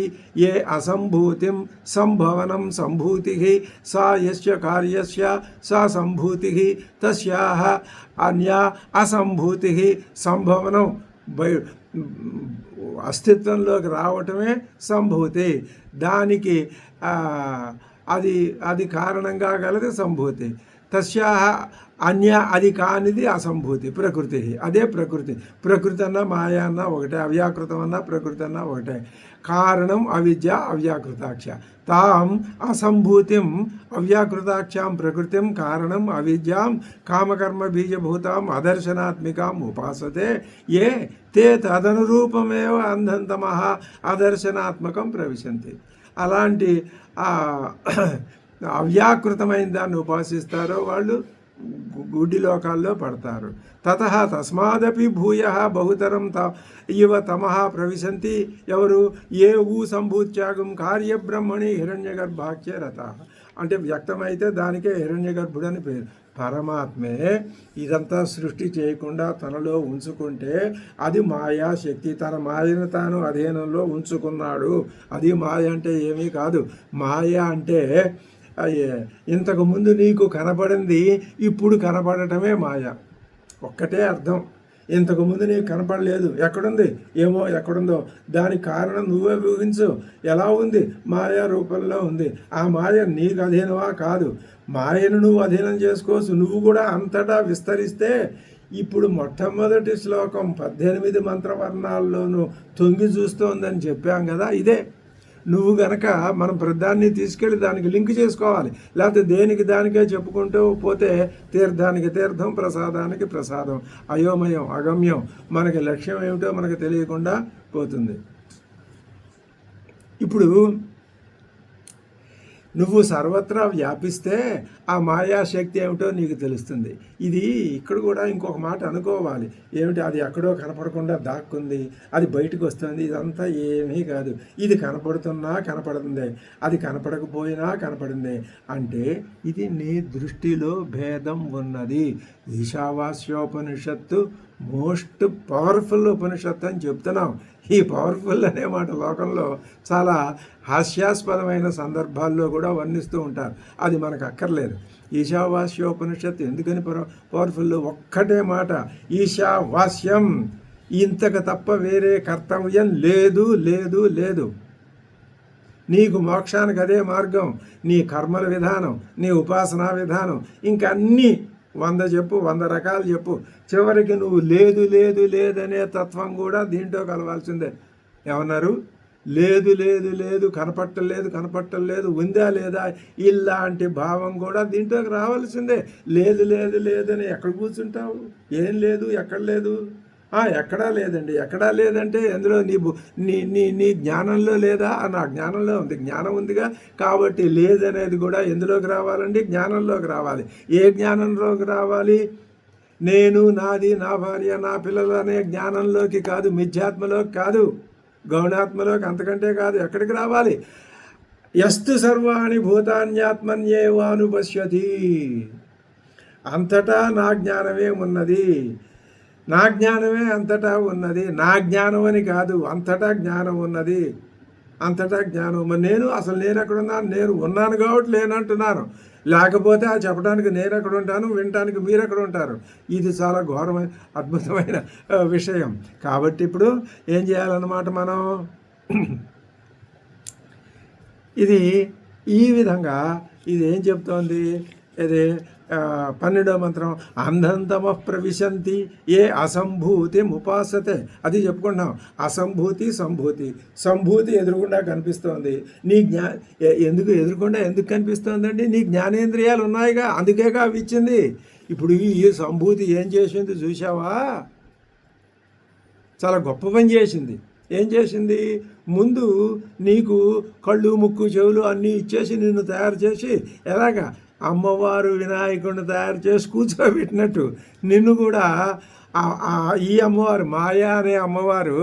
ఏ అసంభూతిం సంభవనం సంభూతి సా యస్య కార్యస్య సా సంభూతి తస్యాహ అన్యా అసంభూతి. సంభవనం అస్తిత్వంలోకి రావటమే సంభూతి, దానికి అది కారణంగా గలది సంభూతి. తస్యాహ అన్య, అది కానిది అసంభూతి, ప్రకృతి. అదే ప్రకృతి. ప్రకృతి అన్నా మాయ అన్నా ఒకటే, అవ్యాకృతం అన్నా ప్రకృతి అన్నా ఒకటే. కారణం అవిద్య అవ్యాకృతాక్ష. తాం అసంభూతిం అవ్యాకృతాక్షాం ప్రకృతిం కారణం అవిద్యాం కామకర్మ బీజభూతాం అదర్శనాత్మికాం ఉపాసతే ఏ తే తదనురూపమేవ అంధంతమః అదర్శనాత్మకం ప్రవిశంతి. అలాంటి అవ్యాకృతమైన దాన్ని ఉపాసిస్తారో వాళ్ళు గుడ్డి లోకాల్లో పడతారు. తతః తస్మాదపి భూయః బహుతరం ఇవ తమః ప్రవిశంతి. ఎవరు? ఏ సంభూత్యాగం కార్యబ్రహ్మణి హిరణ్యగర్భాఖ్య రతః. అంటే వ్యక్తమైతే దానికే హిరణ్యగర్భుడని పేరు. పరమాత్మే ఇదంతా సృష్టి చేయకుండా తనలో ఉంచుకుంటే అది మాయాశక్తి. తన మాయను తాను అధీనంలో ఉంచుకున్నాడు. అది మాయ అంటే ఏమీ కాదు. మాయ అంటే ఇంతకుముందు నీకు కనపడింది ఇప్పుడు కనపడటమే మాయ. ఒక్కటే అర్థం. ఇంతకుముందు నీకు కనపడలేదు, ఎక్కడుంది? ఏమో ఎక్కడుందో. దానికి కారణం నువ్వే ఊహించు. ఎలా ఉంది? మాయా రూపంలో ఉంది. ఆ మాయ నీకు అధీనమా? కాదు. మాయను నువ్వు అధీనం చేసుకోవచ్చు. నువ్వు కూడా అంతటా విస్తరిస్తే ఇప్పుడు మొట్టమొదటి శ్లోకం 18 మంత్రవర్ణాల్లోనూ తొంగి చూస్తోందని చెప్పాం కదా, ఇదే. నువ్వు గనక మనం ప్రధాన్ని తీసుకెళ్ళి దానికి లింక్ చేసుకోవాలి. లేకపోతే దేనికి దానికే చెప్పుకుంటూ పోతే తీర్థానికి తీర్థం, ప్రసాదానికి ప్రసాదం, అయోమయం, అగమ్యం. మనకి లక్ష్యం ఏమిటో మనకు తెలియకుండా పోతుంది. ఇప్పుడు నువ్వు సర్వత్రా వ్యాపిస్తే ఆ మాయాశక్తి ఏమిటో నీకు తెలుస్తుంది. ఇది ఇక్కడ కూడా ఇంకొక మాట అనుకోవాలి. ఏమిటి? అది ఎక్కడో కనపడకుండా దాక్కుంది, అది బయటకు వస్తుంది. ఇదంతా ఏమీ కాదు. ఇది కనపడుతున్నా కనపడుతుంది, అది కనపడకపోయినా కనపడింది. అంటే ఇది నీ దృష్టిలో భేదం ఉన్నది. ఈశావాస్యోపనిషత్తు మోస్ట్ పవర్ఫుల్ ఉపనిషత్తు అని చెప్తున్నాం. ఈ పవర్ఫుల్ అనే మాట లోకంలో చాలా హాస్యాస్పదమైన సందర్భాల్లో కూడా వర్ణిస్తూ ఉంటారు. అది మనకు అక్కర్లేదు. ఈశావాస్యోపనిషత్తు ఎందుకని పవర్ఫుల్? ఒక్కటే మాట, ఈశావాస్యం. ఇంతకు తప్ప వేరే కర్తవ్యం లేదు లేదు లేదు. నీకు మోక్షానికి అదే మార్గం. నీ కర్మల విధానం, నీ ఉపాసనా విధానం, ఇంకన్నీ 100 చెప్పు, 100 రకాలు చెప్పు. చివరికి నువ్వు లేదు లేదు లేదనే తత్వం కూడా దీంట్లో కలవాల్సిందే. ఏమన్నారు? లేదు లేదు లేదు, కనపట్టలేదు, ఉందా లేదా, ఇలాంటి భావం కూడా దీంట్లోకి రావాల్సిందే. లేదు లేదు లేదని ఎక్కడ కూర్చుంటావు? ఏం లేదు, ఎక్కడ లేదు? ఎక్కడా లేదండి. ఎక్కడా లేదంటే ఎందులో నీ జ్ఞానంలో లేదా? నా జ్ఞానంలో ఉంది. జ్ఞానం ఉందిగా, కాబట్టి లేదనేది కూడా ఎందులోకి రావాలండి? జ్ఞానంలోకి రావాలి. ఏ జ్ఞానంలోకి రావాలి? నేను, నాది, నా భార్య, నా పిల్లలు అనే జ్ఞానంలోకి కాదు, మిథ్యాత్మలోకి కాదు, గౌణాత్మలోకి, అంతకంటే కాదు. ఎక్కడికి రావాలి? యస్తు సర్వాణి భూతాన్యాత్మన్యేవానుపశ్యతి. అంతటా నా జ్ఞానమే ఉన్నది. నా జ్ఞానమే అంతటా ఉన్నది. నా జ్ఞానం అని కాదు, అంతటా జ్ఞానం ఉన్నది. అంతటా జ్ఞానం. మరి నేను ఎక్కడున్నాను? నేను ఉన్నాను కాబట్టి లేనంటున్నాను. లేకపోతే ఆ చెప్పడానికి నేను ఎక్కడ ఉంటాను, వినటానికి మీరు ఎక్కడ ఉంటారు. ఇది చాలా ఘోరమైన అద్భుతమైన విషయం. కాబట్టి ఇప్పుడు ఏం చేయాలన్నమాట మనం, ఇది ఈ విధంగా ఇది ఏం చెప్తోంది, ఇది 12వ మంత్రం, అంధంతమ ప్రవిశంతి ఏ అసంభూతి ముపాసతే. అది చెప్పుకుంటున్నాం. అసంభూతి సంభూతి. సంభూతి ఎదురుగుండా కనిపిస్తోంది. నీ ఎందుకు ఎదురుగుండా ఎందుకు కనిపిస్తోందండి? నీ జ్ఞానేంద్రియాలు ఉన్నాయిగా, అందుకేగా అవి ఇచ్చింది. ఇప్పుడు ఈ సంభూతి ఏం చేసింది చూసావా? చాలా గొప్ప పని చేసింది. ఏం చేసింది? ముందు నీకు కళ్ళు ముక్కు చెవులు అన్నీ ఇచ్చేసి నిన్ను తయారు చేసి, ఎలాగా అమ్మవారు వినాయకుడిని తయారు చేసి కూర్చోబెట్టినట్టు నిన్ను కూడా ఈ అమ్మవారు, మాయా అనే అమ్మవారు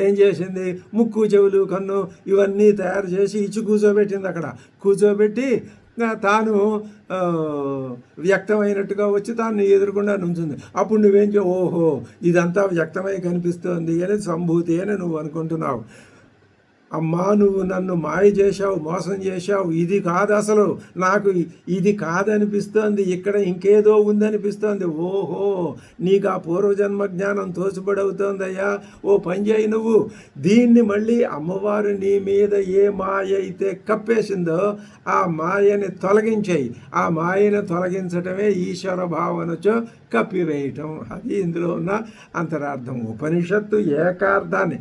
ఏం చేసింది? ముక్కు చెవులు కన్ను ఇవన్నీ తయారు చేసి ఇచ్చి కూర్చోబెట్టింది. అక్కడ కూర్చోబెట్టి తాను వ్యక్తమైనట్టుగా వచ్చి తాను ఎదురుకుండా నుంచుంది. అప్పుడు నువ్వేం ఓహో ఇదంతా వ్యక్తమై కనిపిస్తోంది అని సంభూతి అని నువ్వు అనుకుంటున్నావు. అమ్మా నువ్వు నన్ను మాయ చేశావు, మోసం చేశావు, ఇది కాదు అసలు, నాకు ఇది కాదనిపిస్తోంది, ఇక్కడ ఇంకేదో ఉందనిపిస్తోంది. ఓహో నీకు ఆ పూర్వజన్మ జ్ఞానం తోచుబడవుతోందయ్యా. ఓ పని చేయి, నువ్వు దీన్ని మళ్ళీ అమ్మవారు నీ మీద ఏ మాయ అయితే కప్పేసిందో ఆ మాయని తొలగించేయి. ఆ మాయను తొలగించటమే ఈశ్వర భావనచో కప్పివేయటం. అది ఇందులో ఉన్న అంతరార్థం. ఉపనిషత్తు ఏకార్థాన్ని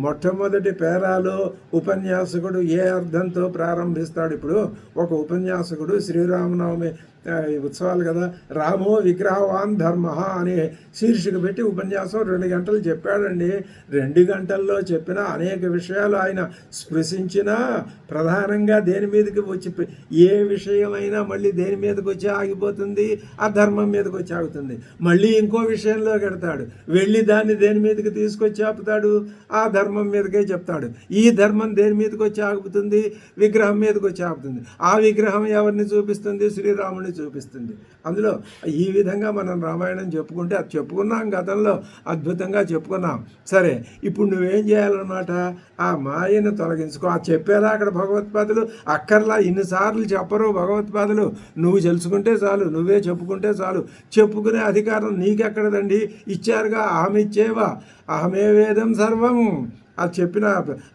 మొట్టమొదటి పేరాలో ఉపన్యాసకుడు ఏ అర్థంతో ప్రారంభిస్తాడు? ఇప్పుడు ఒక ఉపన్యాసకుడు శ్రీరామనవమి ఉత్సవాలు కదా, రామో విగ్రహవాన్ ధర్మ అనే శీర్షిక పెట్టి ఉపన్యాసం 2 గంటలు చెప్పాడండి. 2 గంటల్లో చెప్పిన అనేక విషయాలు ఆయన స్పృశించినా ప్రధానంగా దేని మీదకి వచ్చి, ఏ విషయమైనా మళ్ళీ దేని మీదకి వచ్చి ఆగిపోతుంది? ఆ ధర్మం మీదకి వచ్చి ఆగుతుంది. మళ్ళీ ఇంకో విషయంలో కడతాడు, వెళ్ళి దాన్ని దేని మీదకి తీసుకొచ్చి ఆపుతాడు? ఆ ధర్మం మీదకే చెప్తాడు. ఈ ధర్మం దేని మీదకి వచ్చి ఆగుతుంది? విగ్రహం మీదకి వచ్చి ఆపుతుంది. ఆ విగ్రహం ఎవరిని చూపిస్తుంది? శ్రీరాముని చూపిస్తుంది. అందులో ఈ విధంగా మనం రామాయణం చెప్పుకుంటే అది చెప్పుకున్నాం, గతంలో అద్భుతంగా చెప్పుకున్నాం. సరే, ఇప్పుడు నువ్వేం చేయాలన్నమాట? ఆ మాయను తొలగించుకో. ఆ చెప్పేలా అక్కడ భగవత్పాదులు అక్కర్లా, ఇన్నిసార్లు చెప్పరు భగవత్పాదులు. నువ్వు తెలుసుకుంటే చాలు, నువ్వే చెప్పుకుంటే చాలు. చెప్పుకునే అధికారం నీకెక్కడదండి? ఇచ్చారుగా, అహమిచ్చేవా అహమే వేదం సర్వం. అది చెప్పిన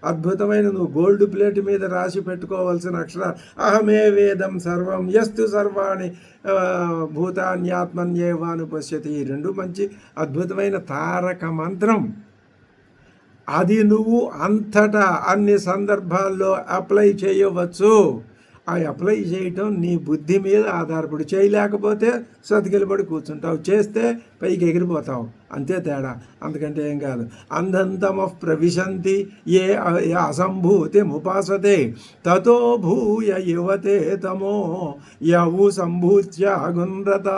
అద్భుతమైన నువ్వు గోల్డ్ ప్లేట్ మీద రాసి పెట్టుకోవాల్సిన అక్షరాలు, అహమే వేదం సర్వం యస్తు సర్వాణి భూతాన్యాత్మన్యేవాను పశ్యతి. ఈ 2 మంచి అద్భుతమైన తారక మంత్రం. అది నువ్వు అంతటా అన్ని సందర్భాల్లో అప్లై చేయవచ్చు. ఆ అప్లై చేయటం నీ బుద్ధి మీద ఆధారపడి, చేయలేకపోతే సతికిలబడి కూర్చుంటావు, చేస్తే పైకి ఎగిరిపోతావు, అంతే తేడా, అంతకంటే ఏం కాదు. అంధంతమ ప్రవిశంతి ఏ అసంభూతి ముపాసతే తతో భూయ యువతే తమో యవు సంభూత్య గుణరతా.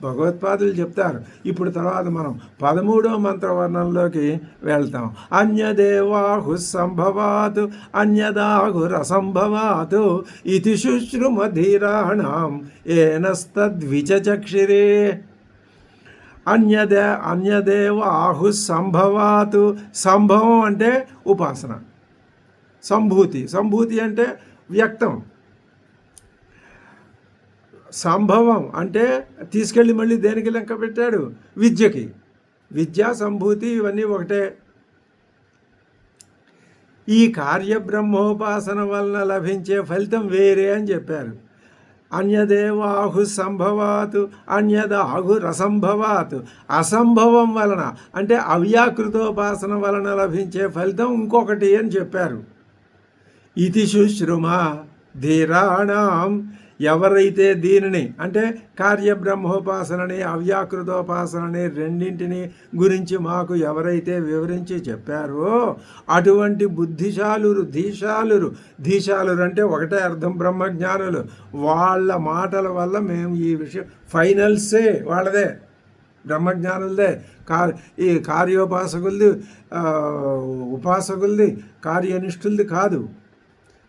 భగవత్పాదులు చెప్తారు. ఇప్పుడు తర్వాత మనం 13వ మంత్రవర్ణంలోకి వెళ్తాం. అన్యదేవాహు సంభవాత్ అన్యదాహురసంభవాత్ ఇది శుశ్రుమధీరాణం ఏనస్తద్విచక్షిరే. అన్యదేవ ఆహు సంభవాతు. సంభవం అంటే ఉపాసన, సంభూతి, సంభూతి అంటే వ్యక్తం, సంభవం అంటే తీసుకెళ్ళి మళ్ళీ దేనికి లెక్క పెట్టాడు? విద్యకి. విద్య సంభూతి ఇవన్నీ ఒకటే. ఈ కార్యబ్రహ్మోపాసన వలన లభించే ఫలితం వేరే అని చెప్పారు. అన్యదేవాహు సంభవాత్ అన్యదాహురసంభవాత్. అసంభవం వలన అంటే అవ్యాకృతోపాసన వలన లభించే ఫలితం ఇంకొకటి అని చెప్పారు. ఇది శుశ్రుమ ధీరాణం. ఎవరైతే దీనిని అంటే కార్యబ్రహ్మోపాసనని అవ్యాకృతోపాసనని రెండింటిని గురించి మాకు ఎవరైతే వివరించి చెప్పారో అటువంటి బుద్ధిశాలురు, ధీశాలురు అంటే ఒకటే అర్థం, బ్రహ్మజ్ఞానులు. వాళ్ళ మాటల వల్ల మేము ఈ విషయం ఫైనల్సే వాళ్ళదే, బ్రహ్మజ్ఞానులదే. ఈ కార్యోపాసకులది, ఉపాసకులది, కార్యనిష్ఠులది కాదు.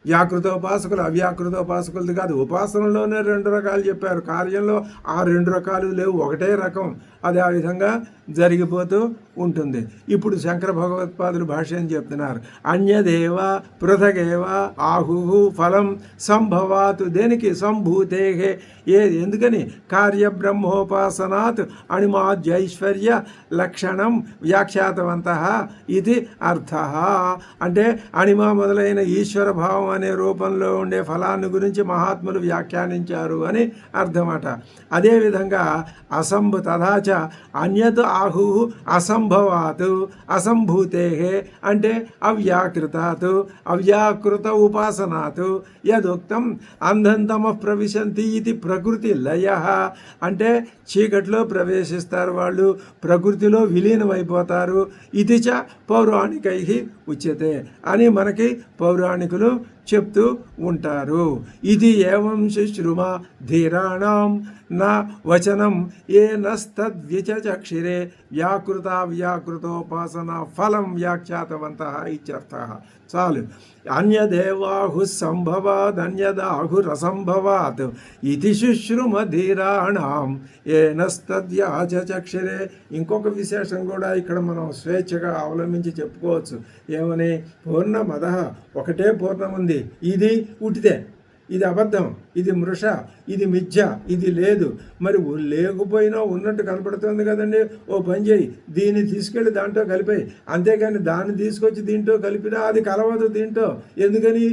వ్యాకృతోపాసకులు అవ్యాకృతోపాసకులది కాదు. ఉపాసనలోనే 2 రకాలు చెప్పారు, కార్యంలో ఆ 2 రకాలు లేవు, ఒకటే రకం. అది ఆ విధంగా జరిగిపోతూ ఉంటుంది. ఇప్పుడు శంకర భగవత్పాదులు భాష్యం చెప్తున్నారు. అన్యదేవ పృథగేవ ఆహు ఫలం సంభవాతు. దేనికి? సంభూతేహే. ఎందుకని? కార్యబ్రహ్మోపాసనాత్ అణిమాద్యైశ్వర్య లక్షణం వ్యాఖ్యాతవంత ఇది అర్థ. అంటే అణిమ మొదలైన ఈశ్వర భావం అనే రూపంలో ఉండే ఫలాన్ని గురించి మహాత్ములు వ్యాఖ్యానించారు అని అర్థమట. అదేవిధంగా తథాచ అన్యత్ ఆహు అసంభవాత్ అసంభూతే అంటే అవ్యాకృతాత్ అవ్యాకృత ఉపాసనాత్ యదుక్తం అంధంతమ ప్రవిశంతి ఇది ప్రకృతి లయ. అంటే చీకట్లో ప్రవేశిస్తారు వాళ్ళు, ప్రకృతిలో విలీనమైపోతారు. ఇది చ పౌరాణికై ఉచ్యతే అని మనకి పౌరాణికులు చెప్తూ ఉంటారు. ఇది ఏవం శుశ్రుమ ధీరాణం నా వచనం ఏ నస్తద్విచక్షిరే వ్యాకృత వ్యాకృతోపాసన ఫలం వ్యాఖ్యాతవంత ఇత్యర్థ. చాలు. అన్యదేవాహు సంభవాద్ అన్యదాహురసంభవాత్ ఇది శుశ్రుమ ధీరాణం ఏ నస్తద్వ్యాచక్షిరే. ఇంకొక విశేషం కూడా ఇక్కడ మనం స్వేచ్ఛగా అవలంబించి చెప్పుకోవచ్చు. ఏమని? పూర్ణమద, ఒకటే పూర్ణం ఉంది, ఇది ఉటితే, ఇది అబద్ధం, ఇది మృష, ఇది మిథ్య, ఇది లేదు. మరి లేకపోయినా ఉన్నట్టు కనపడుతుంది కదండి. ఓ పని చేయి, దీన్ని తీసుకెళ్ళి దాంట్లో కలిపాయి, అంతేగాని దాన్ని తీసుకొచ్చి దీంట్లో కలిపినా అది కలవదు దీంట్లో. ఎందుకని?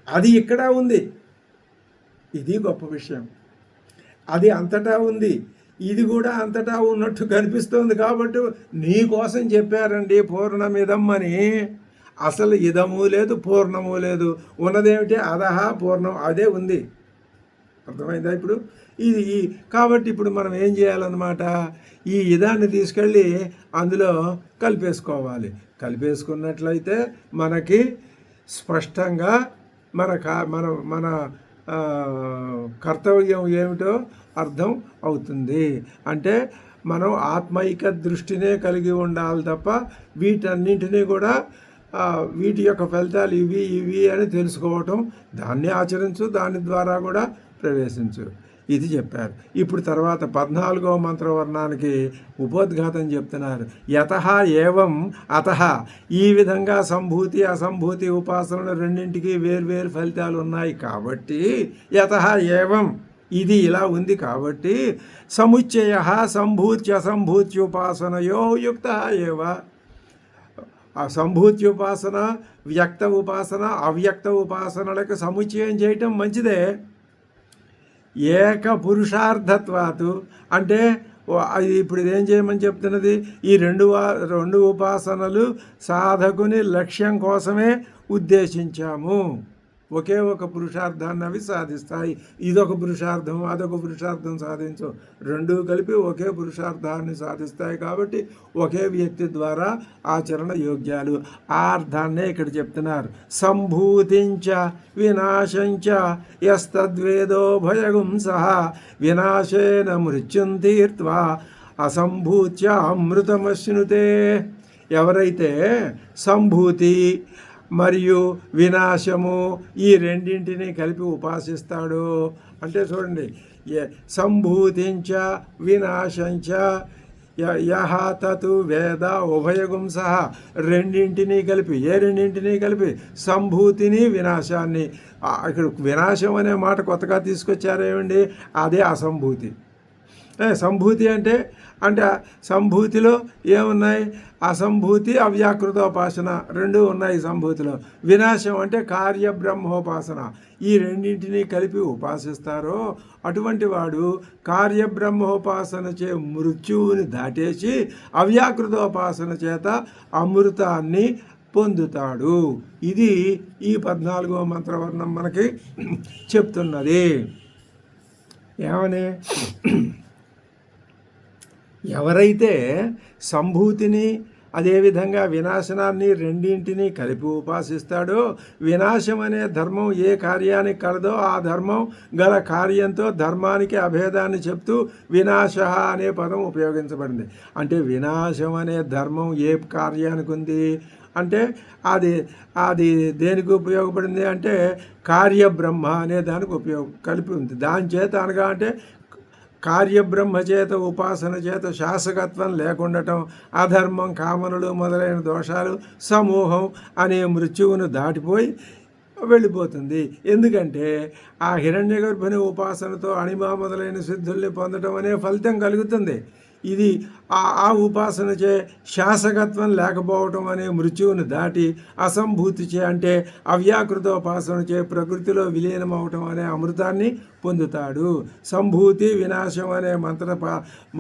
అది ఇక్కడ ఉంది. ఇది గొప్ప విషయం. అది అంతటా ఉంది, ఇది కూడా అంతటా ఉన్నట్టు కనిపిస్తుంది. కాబట్టి నీ కోసం చెప్పారండి పూర్ణమిదం అని. అసలు ఇదము లేదు, పూర్ణము లేదు. ఉన్నదేమిటి? అదహ పూర్ణం, అదే ఉంది. అర్థమైందా ఇప్పుడు? ఇది కాబట్టి ఇప్పుడు మనం ఏం చేయాలన్నమాట? ఈ ఇదాన్ని తీసుకెళ్ళి అందులో కలిపేసుకోవాలి. కలిపేసుకున్నట్లయితే మనకి స్పష్టంగా మన కర్తవ్యం ఏమిటో అర్థం అవుతుంది. అంటే మనం ఆత్మైక దృష్టినే కలిగి ఉండాలి తప్ప వీటన్నింటినీ కూడా వీటి యొక్క ఫలితాలు ఇవి అని తెలుసుకోవటం, దాన్ని ఆచరించు, దాని ద్వారా కూడా ప్రవేశించు, ఇది చెప్పారు. ఇప్పుడు తర్వాత 14వ మంత్రవర్ణానికి ఉపోద్ఘాతం చెప్తున్నారు. యతః ఏవం అతః, ఈ విధంగా సంభూతి అసంభూతి ఉపాసనలు రెండింటికి వేర్వేరు ఫలితాలు ఉన్నాయి కాబట్టి, యతః ఏవం, ఇది ఇలా ఉంది కాబట్టి, సముచ్చయ సంభూత్యసంభూత్యుపాసనయో యుక్త ఏవ. ఆ సంభూత్యుపాసన, వ్యక్త ఉపాసన, అవ్యక్త ఉపాసనలకు సముచ్చయం చేయటం మంచిదే. ఏక పురుషార్థత్వాతు అంటే ఇప్పుడు ఇదేం చేయమని చెప్తున్నది? ఈ రెండు ఉపాసనలు సాధకుని లక్ష్యం కోసమే ఉద్దేశించాము. ఒకే ఒక పురుషార్థాన్ని అవి సాధిస్తాయి. ఇదొక పురుషార్థం, అదొక పురుషార్థం సాధించు, రెండూ కలిపి ఒకే పురుషార్థాన్ని సాధిస్తాయి. కాబట్టి ఒకే వ్యక్తి ద్వారా ఆచరణ యోగ్యాలు. ఆ అర్థాన్నే ఇక్కడ చెప్తున్నారు. సంభూతించ వినాశంచ యస్తద్వేదో భయగుం సహ వినాశేన మృత్యుం తీర్త్వా అసంభూత్య అమృతమశ్నుతే. ఎవరైతే సంభూతి మరియు వినాశము ఈ రెండింటినీ కలిపి ఉపాసిస్తాడు అంటే చూడండి, సంభూతించ వినాశంచ యహ తతు వేద ఉభయగుం సహ, రెండింటినీ కలిపి, ఏ రెండింటినీ కలిపి? సంభూతిని వినాశాన్ని. ఇక్కడ వినాశం అనే మాట కొత్తగా తీసుకొచ్చారేమండి? అదే అసంభూతి. సంభూతి అంటే సంభూతిలో ఏమున్నాయి? అసంభూతి అవ్యాకృతోపాసన రెండు ఉన్నాయి సంభూతిలో. వినాశం అంటే కార్యబ్రహ్మోపాసన. ఈ రెండింటినీ కలిపి ఉపాసిస్తారో అటువంటి వాడు కార్యబ్రహ్మోపాసన చే మృత్యువుని దాటేసి అవ్యాకృతోపాసన చేత అమృతాన్ని పొందుతాడు. ఇది ఈ 14వ మంత్రవర్ణం మనకి చెప్తున్నది. ఏమని? ఎవరైతే సంభూతిని అదేవిధంగా వినాశనాన్ని రెండింటినీ కలిపి ఉపాసిస్తాడో, వినాశం అనే ధర్మం ఏ కార్యానికి కలదో ఆ ధర్మం గల కార్యంతో ధర్మానికి అభేదాన్ని చెప్తూ వినాశ అనే పదం ఉపయోగించబడింది. అంటే వినాశం అనే ధర్మం ఏ కార్యానికి ఉంది అంటే అది దేనికి ఉపయోగపడింది అంటే కార్యబ్రహ్మ అనే దానికి కలిపి ఉంది. దాని చేత అనగా అంటే కార్యబ్రహ్మ చేత ఉపాసన చేత శాసకత్వం లేకుండటం, అధర్మం, కామనలు మొదలైన దోషాలు, సమూహం అనే మృత్యువును దాటిపోయి వెళ్ళిపోతుంది. ఎందుకంటే ఆ హిరణ్యగర్భుని ఉపాసనతో అణిమ మొదలైన సిద్ధుల్ని పొందడం అనే ఫలితం కలుగుతుంది. ఇది ఆ ఉపాసనచే శాసకత్వం లేకపోవటం అనే మృత్యువును దాటి అసంభూతిచే అంటే అవ్యాకృతోపాసనచే ప్రకృతిలో విలీనమవటం అనే అమృతాన్ని పొందుతాడు. సంభూతి వినాశం అనే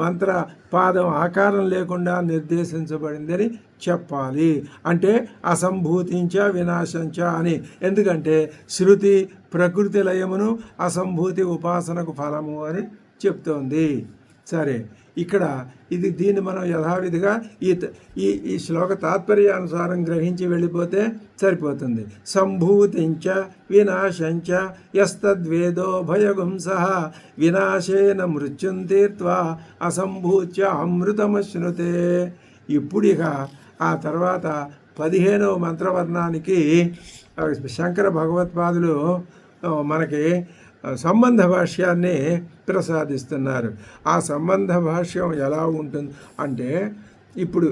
మంత్ర పాదం ఆకారం లేకుండా నిర్దేశించబడిందని చెప్పాలి. అంటే అసంభూతించ వినాశంచ అని. ఎందుకంటే శృతి ప్రకృతి లయమును అసంభూతి ఉపాసనకు ఫలము అని చెప్తోంది. సరే, ఇక్కడ దీన్ని మనం యథావిధిగా ఈ శ్లోక తాత్పర్యానుసారం గ్రహించి వెళ్ళిపోతే సరిపోతుంది. సంభూతించ వినాశంచ యస్తద్వేదో భయగుంసః వినాశేన మృత్యుం తీర్త్వా అసంభూత్య అమృతమశ్నుతే. ఇప్పుడు ఇక ఆ తర్వాత 15వ మంత్రవర్ణానికి శంకర భగవత్పాదులు మనకి సంబంధ భాష్యాన్ని ప్రసాదిస్తున్నారు. ఆ సంబంధ భాష్యం ఎలా ఉంటుంది అంటే, ఇప్పుడు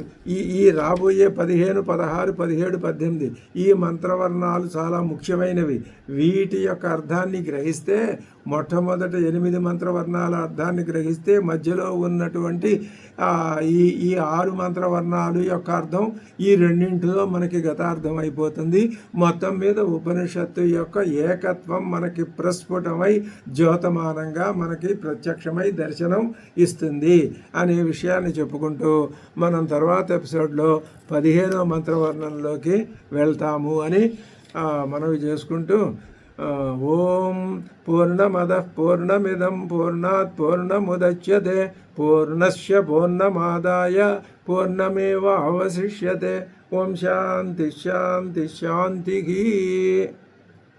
ఈ రాబోయే 15, 16, 17, 18 ఈ మంత్రవర్ణాలు చాలా ముఖ్యమైనవి. వీటి యొక్క అర్థాన్ని గ్రహిస్తే, మొట్టమొదట 8 మంత్రవర్ణాల అర్థాన్ని గ్రహిస్తే, మధ్యలో ఉన్నటువంటి ఈ 6 మంత్రవర్ణాలు యొక్క అర్థం ఈ రెండింటిలో మనకి గతార్థం అయిపోతుంది. మొత్తం మీద ఉపనిషత్తు యొక్క ఏకత్వం మనకి ప్రస్ఫుటమై జ్యోతమానంగా మనకి ప్రత్యక్షమై దర్శనం ఇస్తుంది అనే విషయాన్ని చెప్పుకుంటూ మనం తర్వాత ఎపిసోడ్లో 15వ మంత్రవర్ణంలోకి వెళ్తాము అని మనవి చేసుకుంటూ, ఓం పూర్ణమదః పూర్ణమిదం పూర్ణాత్ పూర్ణముదచ్యతే పూర్ణస్య పూర్ణమాదాయ పూర్ణమేవావశిష్యతే. ఓం శాంతి శాంతి శాంతి.